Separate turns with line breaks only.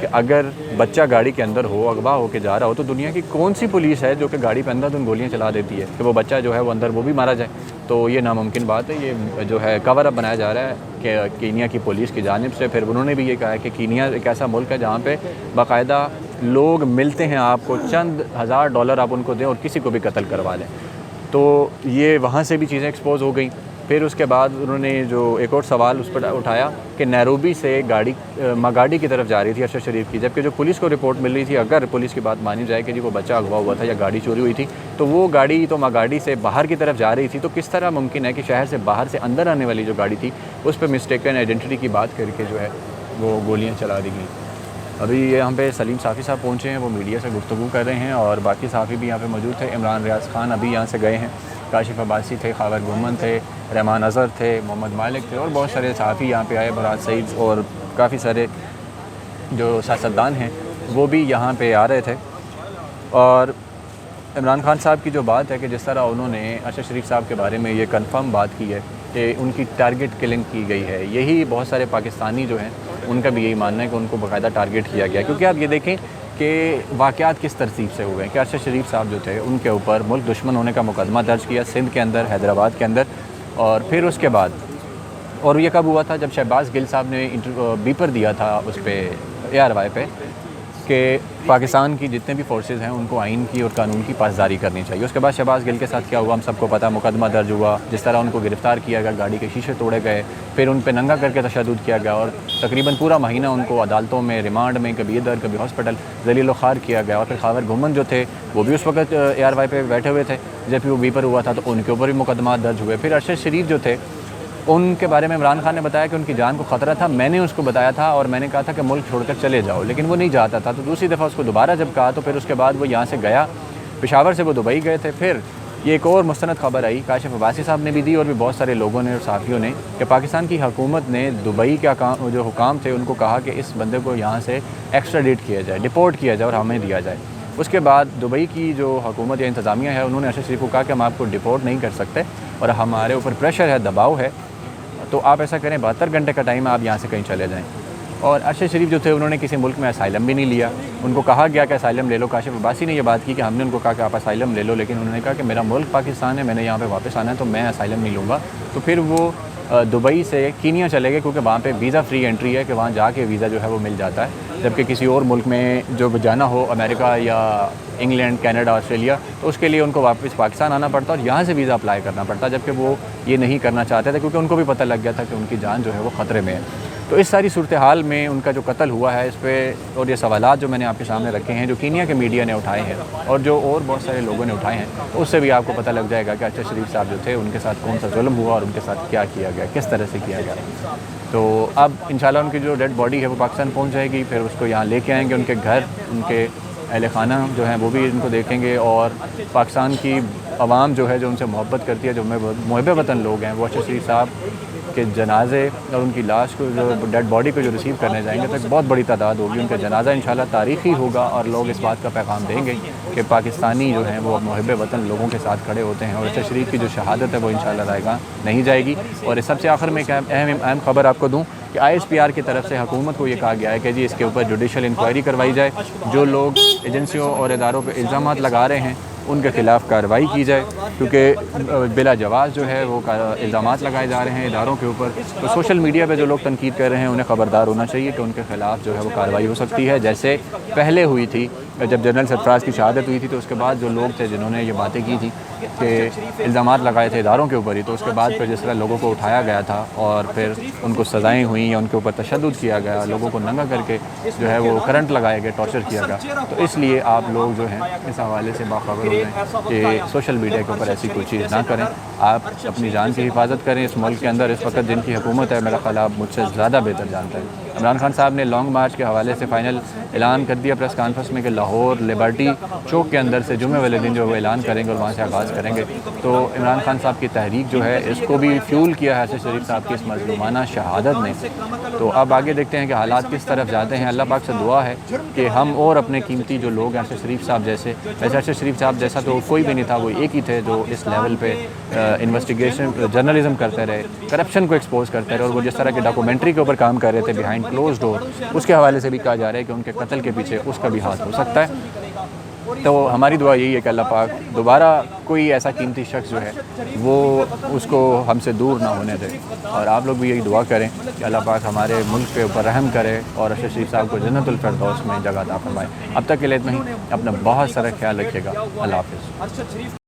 کہ اگر بچہ گاڑی کے اندر ہو، اغوا ہو کے جا رہا ہو، تو دنیا کی کون سی پولیس ہے جو کہ گاڑی پہ اندر گولیاں چلا دیتی ہے کہ وہ بچہ جو ہے وہ اندر وہ بھی مارا جائے؟ تو یہ ناممکن بات ہے. یہ جو ہے کور اپ بنایا جا رہا ہے کہ کینیا کی پولیس کی جانب سے. پھر انہوں نے بھی یہ کہا ہے کہ کینیا ایک ایسا ملک ہے جہاں پہ باقاعدہ لوگ ملتے ہیں آپ کو، چند $1000 آپ ان کو دیں اور کسی کو بھی قتل کروا لیں. تو یہ وہاں سے بھی چیزیں ایکسپوز ہو گئیں. پھر اس کے بعد انہوں نے جو ایک اور سوال اس پر اٹھایا کہ نیروبی سے گاڑی ماگاڈی کی طرف جا رہی تھی ارشد شریف کی، جبکہ جو پولیس کو رپورٹ مل رہی تھی، اگر پولیس کی بات مانی جائے کہ جی وہ بچہ اغوا ہوا تھا یا گاڑی چوری ہوئی تھی، تو وہ گاڑی تو ماگاڈی سے باہر کی طرف جا رہی تھی. تو کس طرح ممکن ہے کہ شہر سے باہر سے اندر آنے والی جو گاڑی تھی اس پہ مسٹیکن آئیڈینٹی کی بات کر کے جو ہے وہ گولیاں چلا دی گئیں. ابھی یہاں پہ سلیم صافی صاحب پہنچے ہیں، وہ میڈیا سے گفتگو کر رہے ہیں اور باقی صحافی بھی یہاں پہ موجود تھے. عمران ریاض خان ابھی یہاں سے گئے ہیں، کاشف عباسی تھے، خاور گھومن تھے، رحمان اظہر تھے، محمد مالک تھے اور بہت سارے صحافی یہاں پہ آئے، برات سعید اور کافی سارے جو سیاستدان ہیں وہ بھی یہاں پہ آ رہے تھے. اور عمران خان صاحب کی جو بات ہے کہ جس طرح انہوں نے ارشد شریف صاحب کے بارے میں یہ کنفرم بات کی ہے کہ ان کی ٹارگٹ کلنگ کی گئی ہے، یہی بہت سارے پاکستانی جو ہیں ان کا بھی یہی ماننا ہے کہ ان کو باقاعدہ ٹارگٹ کیا گیا. کیونکہ آپ یہ دیکھیں کہ واقعات کس ترتیب سے ہوئے ہیں کہ ارشد شریف صاحب جو تھے ان کے اوپر ملک دشمن ہونے کا مقدمہ درج کیا سندھ کے اندر، حیدرآباد کے اندر. اور پھر اس کے بعد اور یہ کب ہوا تھا؟ جب شہباز گل صاحب نے بیپر دیا تھا اس پہ ARY پہ کہ پاکستان کی جتنے بھی فورسز ہیں ان کو آئین کی اور قانون کی پاسداری کرنی چاہیے. اس کے بعد شہباز گل کے ساتھ کیا ہوا ہم سب کو پتہ، مقدمہ درج ہوا، جس طرح ان کو گرفتار کیا گیا، گاڑی کے شیشے توڑے گئے، پھر ان پہ ننگا کر کے تشدد کیا گیا اور تقریباً پورا مہینہ ان کو عدالتوں میں ریمانڈ میں، کبھی ادھر کبھی ہاسپٹل ذلیل و خوار کیا گیا. اور پھر خاور گھومن جو تھے وہ بھی اس وقت ARY پہ بیٹھے ہوئے تھے جب وہ بیپر ہوا تھا، تو ان کے اوپر بھی مقدمات درج ہوئے. پھر ارشد شریف جو تھے ان کے بارے میں عمران خان نے بتایا کہ ان کی جان کو خطرہ تھا. میں نے اس کو بتایا تھا اور میں نے کہا تھا کہ ملک چھوڑ کر چلے جاؤ، لیکن وہ نہیں جاتا تھا. تو دوسری دفعہ اس کو دوبارہ جب کہا تو پھر اس کے بعد وہ یہاں سے گیا، پشاور سے وہ دبئی گئے تھے. پھر یہ ایک اور مستند خبر آئی، کاشف عباسی صاحب نے بھی دی اور بھی بہت سارے لوگوں نے اور صحافیوں نے، کہ پاکستان کی حکومت نے دبئی کے جو حکام تھے ان کو کہا کہ اس بندے کو یہاں سے ایکسٹراڈیٹ کیا جائے، ڈپورٹ کیا جائے اور ہمیں دیا جائے. اس کے بعد دبئی کی جو حکومت یا انتظامیہ ہے انہوں نے ارشد شریف کو کہا کہ ہم آپ کو ڈپورٹ نہیں کر سکتے اور ہمارے اوپر پریشر ہے، دباؤ ہے، تو آپ ایسا کریں 72 گھنٹے کا ٹائم ہے، آپ یہاں سے کہیں چلے جائیں. اور ارشد شریف جو تھے انہوں نے کسی ملک میں اسائلم بھی نہیں لیا. ان کو کہا گیا کہ اسائلم لے لو. کاشف عباسی نے یہ بات کی کہ ہم نے ان کو کہا کہ آپ اسائلم لے لو، لیکن انہوں نے کہا کہ میرا ملک پاکستان ہے، میں نے یہاں پہ واپس آنا ہے تو میں اسائلم نہیں لوں گا. تو پھر وہ دبئی سے کینیا چلے گئے کیونکہ وہاں پہ ویزا فری انٹری ہے کہ وہاں جا کے ویزا جو ہے وہ مل جاتا ہے. جبکہ کسی اور ملک میں جو جانا ہو، امریکہ یا انگلینڈ، کینیڈا، آسٹریلیا، تو اس کے لیے ان کو واپس پاکستان آنا پڑتا اور یہاں سے ویزا اپلائی کرنا پڑتا، جبکہ وہ یہ نہیں کرنا چاہتے تھے کیونکہ ان کو بھی پتہ لگ گیا تھا کہ ان کی جان جو ہے وہ خطرے میں ہے. تو اس ساری صورتحال میں ان کا جو قتل ہوا ہے اس پہ اور یہ سوالات جو میں نے آپ کے سامنے رکھے ہیں، جو کینیا کے میڈیا نے اٹھائے ہیں اور جو اور بہت سارے لوگوں نے اٹھائے ہیں، اس سے بھی آپ کو پتہ لگ جائے گا کہ ارشد شریف صاحب جو تھے ان کے ساتھ کون سا ظلم ہوا اور ان کے ساتھ کیا کیا گیا، کس طرح سے کیا گیا. تو اب انشاءاللہ ان کی جو ڈیڈ باڈی ہے وہ پاکستان پہنچ جائے گی، پھر اس کو یہاں لے کے آئیں گے. ان کے گھر، ان کے اہل خانہ جو ہیں وہ بھی ان کو دیکھیں گے اور پاکستان کی عوام جو ہے جو ان سے محبت کرتی ہے، جو محب وطن لوگ ہیں، وہ ارشد شریف صاحب کے جنازے اور ان کی لاش کو جو ڈیڈ باڈی کو جو ریسیو کرنے جائیں گے تو ایک بہت بڑی تعداد ہوگی. ان کا جنازہ انشاءاللہ تاریخی ہوگا اور لوگ اس بات کا پیغام دیں گے کہ پاکستانی جو ہیں وہ محب وطن لوگوں کے ساتھ کھڑے ہوتے ہیں اور ارشد شریف کی جو شہادت ہے وہ انشاءاللہ رائے گاہ نہیں جائے گی. اور اس سب سے آخر میں ایک اہم خبر آپ کو دوں کہ ISPR کی طرف سے حکومت کو یہ کہا گیا ہے کہ جی اس کے اوپر جوڈیشل انکوائری کروائی جائے، جو لوگ ایجنسیوں اور اداروں پہ الزامات لگا رہے ہیں ان کے خلاف کارروائی کی جائے، کیونکہ بلا جواز جو ہے وہ الزامات لگائے جا رہے ہیں اداروں کے اوپر. تو سوشل میڈیا پہ جو لوگ تنقید کر رہے ہیں انہیں خبردار ہونا چاہیے کہ ان کے خلاف جو ہے وہ کارروائی ہو سکتی ہے، جیسے پہلے ہوئی تھی جب جنرل سرفراز کی شہادت ہوئی تھی. تو اس کے بعد جو لوگ تھے جنہوں نے یہ باتیں کی تھی کہ الزامات لگائے تھے اداروں کے اوپر ہی، تو اس کے بعد پھر جس طرح لوگوں کو اٹھایا گیا تھا اور پھر ان کو سزائیں ہوئیں یا ان کے اوپر تشدد کیا گیا، لوگوں کو ننگا کر کے جو ہے وہ کرنٹ لگائے گئے، ٹارچر کیا گیا. تو اس لیے آپ لوگ جو ہیں اس حوالے سے باخبر ہو جائیں کہ سوشل میڈیا کے اوپر ایسی کوئی چیز نہ کریں. آپ اپنی جان کی حفاظت کریں. اس ملک کے اندر اس وقت جن کی حکومت ہے میرا خیال آپ مجھ سے زیادہ بہتر جانتا ہے. عمران خان صاحب نے لانگ مارچ کے حوالے سے فائنل اعلان کر دیا پریس کانفرنس میں کہ لاہور لبرٹی چوک کے اندر سے جمعے والے دن جو وہ اعلان کریں گے اور وہاں سے آغاز کریں گے. تو عمران خان صاحب کی تحریک جو ہے اس کو بھی فیول کیا ہے ارشد شریف صاحب کی اس مظلومانہ شہادت نے. تو اب آگے دیکھتے ہیں کہ حالات کس طرف جاتے ہیں. اللہ پاک سے دعا ہے کہ ہم اور اپنے قیمتی جو لوگ ہیں ارشد شریف صاحب جیسے، ویسے ارشد شریف صاحب جیسا تو کوئی بھی نہیں تھا، وہ ایک ہی تھے جو اس لیول پہ انویسٹیگیشن جرنلزم کرتے رہے، کرپشن کو ایکسپوز کرتے رہے، اور وہ جس طرح کے ڈاکومنٹری کے اوپر کام کر رہے تھے بیہائنڈ کلوزڈ ہو، اس کے حوالے سے بھی کہا جا رہا ہے کہ ان کے قتل کے پیچھے اس کا بھی ہاتھ ہو سکتا ہے۔ تو ہماری دعا یہی ہے کہ اللہ پاک دوبارہ کوئی ایسا قیمتی شخص جو ہے وہ اس کو ہم سے دور نہ ہونے دے، اور آپ لوگ بھی یہی دعا کریں کہ اللہ پاک ہمارے ملک کے اوپر رحم کرے اور ارشد شریف صاحب کو جنت الفردوس میں جگہ عطا فرمائے۔ اب تک کے لیے اتنا ہی، اپنا بہت سارا خیال رکھیے گا، اللہ حافظ۔